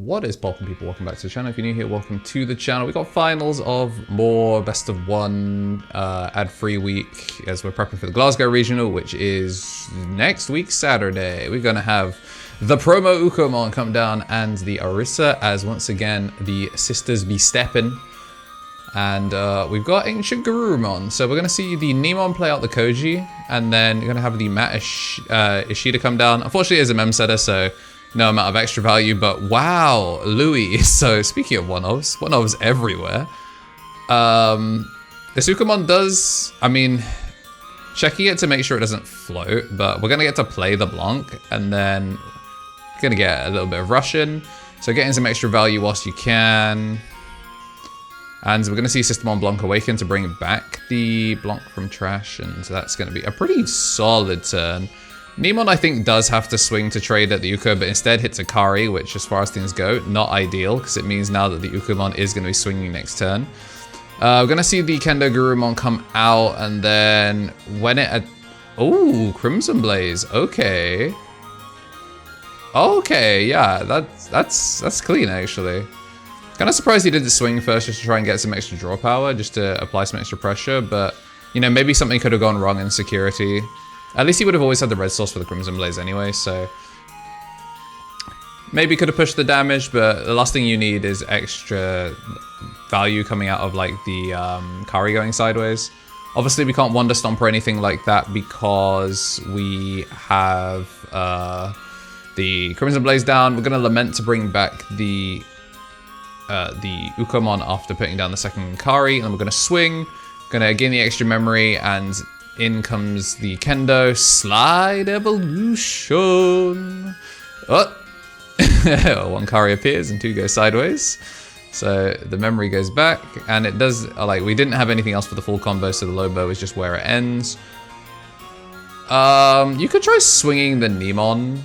What is poppin', people? Welcome back to the channel. If you're new here, welcome to the channel. We got finals of more best of one ad-free week as we're prepping for the Glasgow regional, which is next week Saturday. We're gonna have the promo Ukomon come down and the Orisa as once again the sisters be stepping. And we've got AncientGarurumon. So we're gonna see the Neemon play out the Koji, and then you're gonna have the Matt Ishida come down. Unfortunately, it is a mem setter, so no amount of extra value, but wow, Louis. So speaking of one-ofs everywhere. This Ukomon does, I mean, checking it to make sure it doesn't float, but we're gonna get to play the Blanc, and then gonna get a little bit of Russian. So getting some extra value whilst you can. And we're gonna see Systemon Blanc awaken to bring back the Blanc from trash, and so that's gonna be a pretty solid turn. Neemon, I think, does have to swing to trade at the Uko, but instead hits Akari, which, as far as things go, not ideal, because it means now that the Ukomon is going to be swinging next turn. We're going to see the KnTElixar come out, and then when it... Oh, Crimson Blaze. Okay. Okay, yeah, that's clean, actually. Kind of surprised he didn't swing first just to try and get some extra draw power, just to apply some extra pressure, but, you know, maybe something could have gone wrong in security. At least he would have always had the red source for the Crimson Blaze anyway, so... Maybe could have pushed the damage, but the last thing you need is extra value coming out of, like, the Kari going sideways. Obviously, we can't Wonder Stomp or anything like that because we have the Crimson Blaze down. We're going to Lament to bring back the Ukomon after putting down the second Kari, and then we're going to swing. Going to gain the extra memory, and... in comes the Kendo Slide Evolution. Oh! One Kari appears and two go sideways. So the memory goes back, and it does, like, we didn't have anything else for the full combo, so the low bow is just where it ends. You could try swinging the Neemon.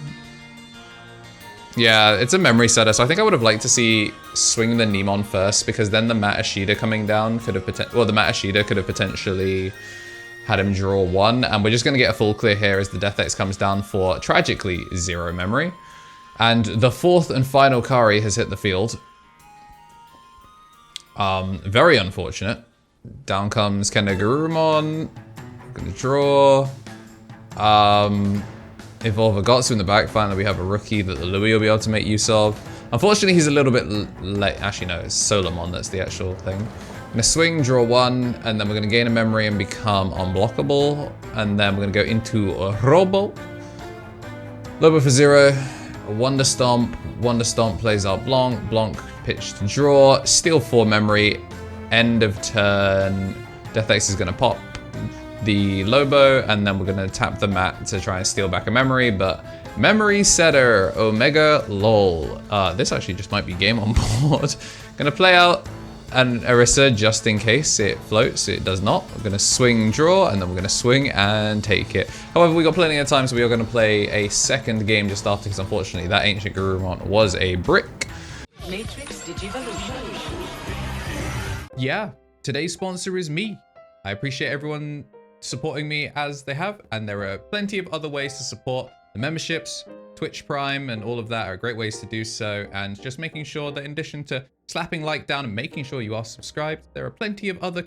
Yeah, it's a memory setter, so I think I would have liked to see swing the Neemon first, because then the Matt Ishida coming down could have the Matt Ishida could have potentially had him draw one, and we're just going to get a full clear here as the Death X comes down for, tragically, 0 memory. And the fourth and final Kari has hit the field. Very unfortunate. Down comes KnTElixar. Gonna draw. Evolve Agatsu in the back. Finally, we have a rookie that the Louis will be able to make use of. Unfortunately, he's a little bit late. Actually, no, it's Solamon that's the actual thing. Gonna swing, draw one, and then we're gonna gain a memory and become unblockable. And then we're gonna go into a Robo. Lobo for 0. A Wonder Stomp. Wonder Stomp plays out Blanc. Blanc pitch to draw. Steal 4 memory. End of turn. Death X is gonna pop the Lobo, and then we're gonna tap the mat to try and steal back a memory, but memory setter, Omega lol. This actually just might be game on board. Gonna play out an Orisa just in case it floats. It does not. We're going to swing, draw, and then we're going to swing and take it. However, we got plenty of time, so we are going to play a second game just after, because unfortunately that AncientGarurumon was a brick. Yeah, today's sponsor is me. I appreciate everyone supporting me as they have, and there are plenty of other ways to support. The memberships, Twitch Prime, and all of that are great ways to do so, and just making sure that in addition to slapping like down and making sure you are subscribed, there are plenty of other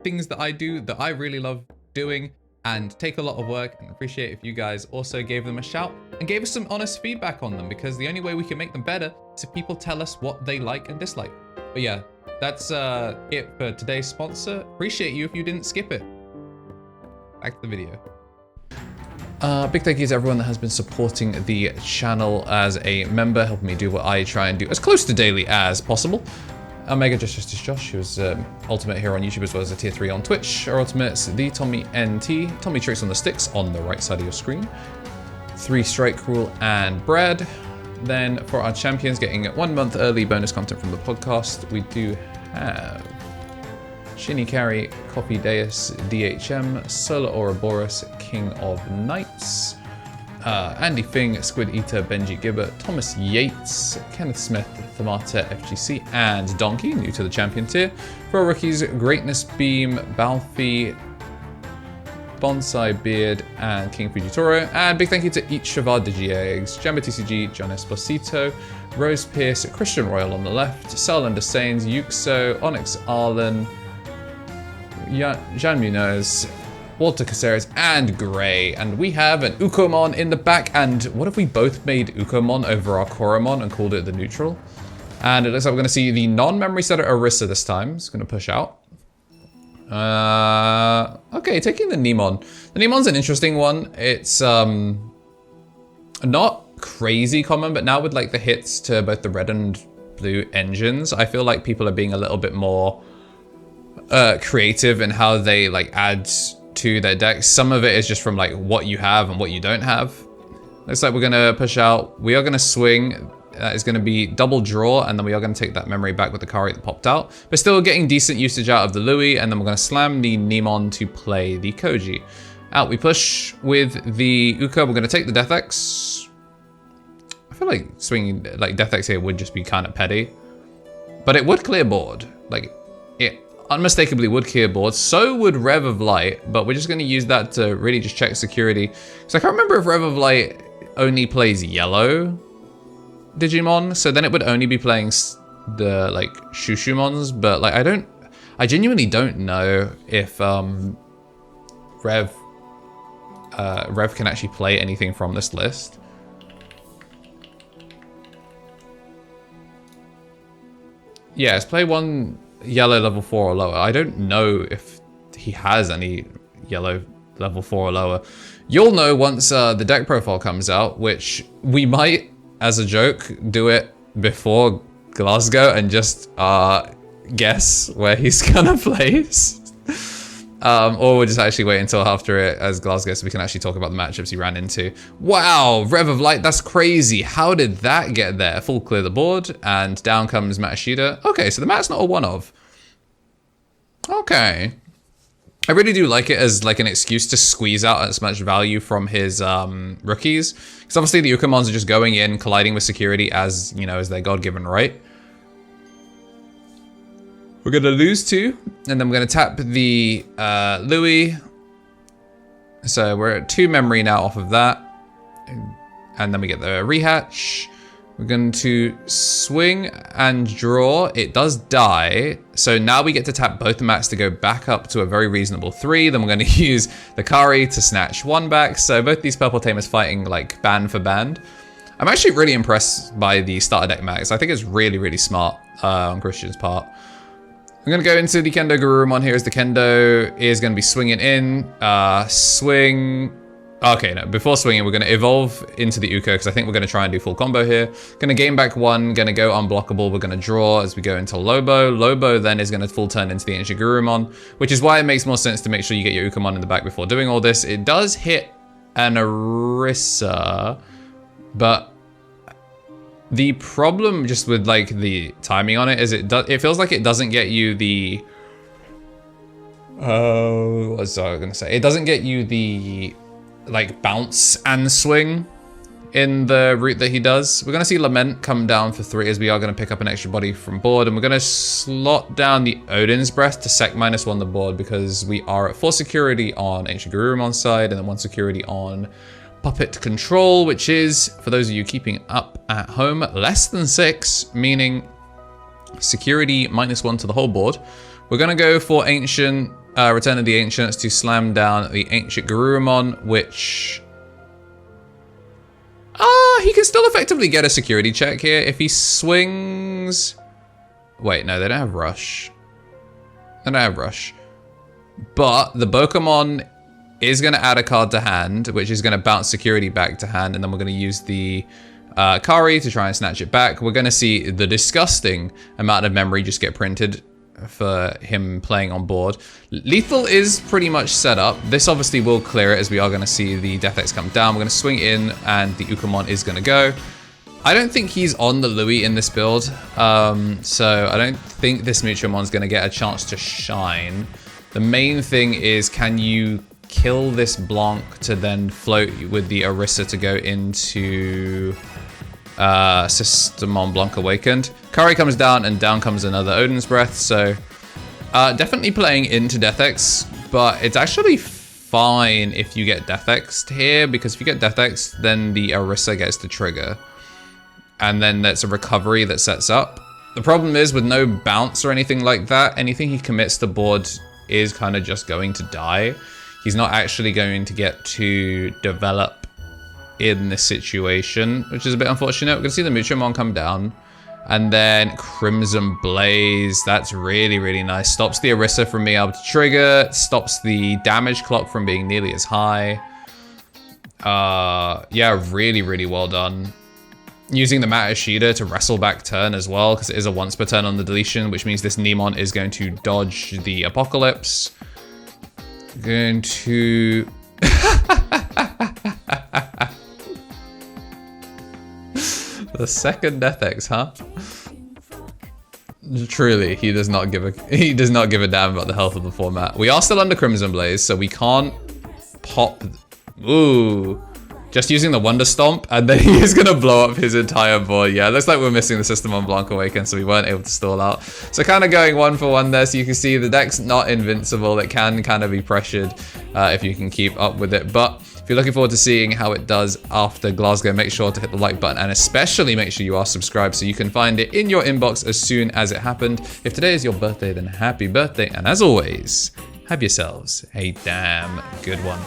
things that I do that I really love doing and take a lot of work, and appreciate if you guys also gave them a shout and gave us some honest feedback on them, because the only way we can make them better is if people tell us what they like and dislike. But yeah, that's it for today's sponsor. Appreciate you if you didn't skip it. Back to the video. Big thank you to everyone that has been supporting the channel as a member, helping me do what I try and do as close to daily as possible. Omega Justice Josh, who is Ultimate here on YouTube as well as a tier 3 on Twitch. Our Ultimates, the Tommy NT, Tommy Tricks on the Sticks on the right side of your screen. 3 Strike Rule and Brad. Then for our champions getting 1 month early bonus content from the podcast, we do have Shinny Carry, Copy Deus, DHM, Solar Ouroboros, King of Knights, Andy Fing, Squid Eater, Benji Gibbert, Thomas Yates, Kenneth Smith, Thamata FGC, and Donkey, new to the champion tier. For our rookies, Greatness Beam, Balfi, Bonsai Beard, and King Fujitoro. And big thank you to each of our Digi-Eggs, DigimonTCG, John Esposito, Rose Pierce, Christian Royal on the left, Selland Sains, Yuxo, Onyx Arlen, Jean Munoz, Walter Caceres, and Gray. And we have an Ukomon in the back. And what if we both made Ukomon over our Koromon and called it the neutral? And it looks like we're going to see the non-memory setter Orisa this time. It's going to push out. Okay, taking the Neemon. The Neemon's an interesting one. It's not crazy common, but now with like the hits to both the red and blue engines, I feel like people are being a little bit more creative in how they like add to their decks. Some of it is just from like what you have and what you don't have. Looks like we're gonna push out. We are gonna swing. That is gonna be double draw, and then we are gonna take that memory back with the Kari that popped out. But still getting decent usage out of the Louis, and then we're gonna slam the Neemon to play the Koji. Out we push with the Uka. We're gonna take the Death X. I feel like swinging like Death X here would just be kind of petty, but it would clear board. Like it unmistakably would clear board. So would Rev of Light, but we're just going to use that to really just check security. So I can't remember if Rev of Light only plays yellow Digimon, so then it would only be playing the like Shushumons, but like I genuinely don't know if Rev can actually play anything from this list. Yeah, let's play one yellow level 4 or lower. I don't know if he has any yellow level 4 or lower. You'll know once the deck profile comes out, which we might, as a joke, do it before Glasgow and just guess where he's gonna place. Or we'll just actually wait until after it as Glasgow so we can actually talk about the matchups he ran into. Wow, Rev of Light, that's crazy. How did that get there? Full clear the board, and down comes Matashida. Okay, so the mat's not a one-of. Okay. I really do like it as like an excuse to squeeze out as much value from his rookies. Because obviously the Ukomons are just going in, colliding with security as, you know, as their God-given right. We're going to lose 2, and then we're going to tap the Louis. So we're at 2 memory now off of that. And then we get the rehatch. We're going to swing and draw. It does die. So now we get to tap both the mats to go back up to a very reasonable 3. Then we're going to use the Kari to snatch 1 back. So both these purple tamers fighting like band for band. I'm actually really impressed by the starter deck max. I think it's really, really smart on Christian's part. I'm going to go into the KnTElixar here as the Kendo is going to be swinging in. Swing. Okay, no. Before swinging, we're going to evolve into the Uka because I think we're going to try and do full combo here. Going to gain back 1. Going to go unblockable. We're going to draw as we go into Lobo. Lobo then is going to full turn into the AncientGarurumon, which is why it makes more sense to make sure you get your Ukamon in the back before doing all this. It does hit an Orisa, but the problem just with like the timing on it is it feels like it doesn't get you the what was I gonna say? It doesn't get you the like bounce and swing in the route that he does. We're gonna see Lament come down for 3 as we are gonna pick up an extra body from board, and we're gonna slot down the Odin's Breath to sec -1 the board because we are at 4 security on AncientGarurumon's side and then 1 security on Puppet Control, which is, for those of you keeping up at home, less than 6, meaning security -1 to the whole board. We're going to go for Ancient, Return of the Ancients to slam down the AncientGarurumon, which he can still effectively get a security check here. If he swings... Wait, no, they don't have Rush. They don't have Rush. But the Pokemon is going to add a card to hand, which is going to bounce security back to hand, and then we're going to use the Kari to try and snatch it back. We're going to see the disgusting amount of memory just get printed for him playing on board. Lethal is pretty much set up. This obviously will clear it as we are going to see the Death X come down. We're going to swing in, and the Ukamon is going to go. I don't think he's on the Louis in this build, so I don't think this Mutuamon's going to get a chance to shine. The main thing is, can you kill this Blanc to then float with the Orisa to go into Systemon Blanc Awakened. Kari comes down, and down comes another Odin's Breath, so definitely playing into Death X, but it's actually fine if you get Death X'd here, because if you get Death X, then the Orisa gets to trigger. and then that's a recovery that sets up. The problem is with no bounce or anything like that, anything he commits to board is kind of just going to die. He's not actually going to get to develop in this situation, which is a bit unfortunate. We're going to see the Muchomon come down. And then Crimson Blaze, that's really, really nice. Stops the Orisa from being able to trigger, stops the damage clock from being nearly as high. Yeah, really, really well done. Using the Matashita to wrestle back turn as well, because it is a once per turn on the deletion, which means this Neemon is going to dodge the Apocalypse. Going to... The second Death X, huh? Truly, he does not give a damn about the health of the format. We are still under Crimson Blaze, so we can't pop. Ooh, just using the Wonder Stomp, and then he is gonna blow up his entire board. Yeah, it looks like we're missing the System on Blanc Awaken, so we weren't able to stall out. So kind of going 1-for-1 there, so you can see the deck's not invincible. It can kind of be pressured if you can keep up with it, but if you're looking forward to seeing how it does after Glasgow, make sure to hit the like button and especially make sure you are subscribed so you can find it in your inbox as soon as it happened. If today is your birthday, then happy birthday. And as always, have yourselves a damn good one.